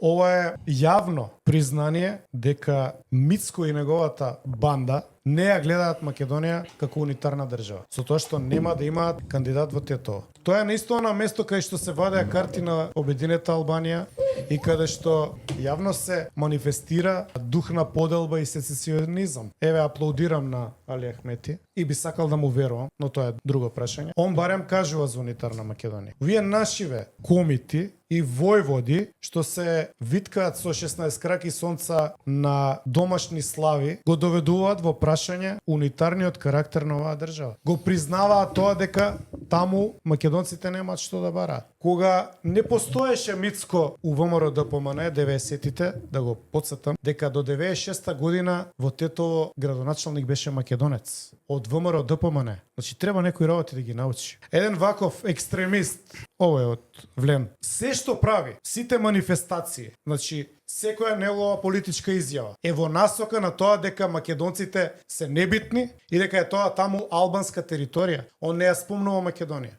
Ова е јавно признание дека Мицко и неговата банда не ја гледаат Македонија како унитарна држава, со тоа што нема да имаат кандидат во Тетово. Тоа е наистина на место каде што се вадеа карти на Обединета Албанија и каде што јавно се манифестира дух на поделба и сецесионизам. Еве, аплаудирам на Али Ахмети и би сакал да му верувам, но тоа е друго прашање. Он барем кажува за унитарна Македонија. Вие нашиве комити и војводи што се виткаат со 16 краки сонца на домашни слави го доведуваат во прашање унитарниот карактер на оваа држава. Го признаваат тоа дека таму македонците немаат што да бараат. Кога не постоеше Мицко у ВМРО ДПМН 90-тите, да го потсетам, дека до 96-та година во Тетово градоначалник беше македонец од ВМРО ДПМН. Значи треба некои работи да ги научи. Еден ваков екстремист, овој од Влен, се што прави, сите манифестации, значи секоја негова политичка изјава е во насока на тоа дека македонците се небитни и дека е тоа таму албанска територија. Он не ја спомнува Македонија.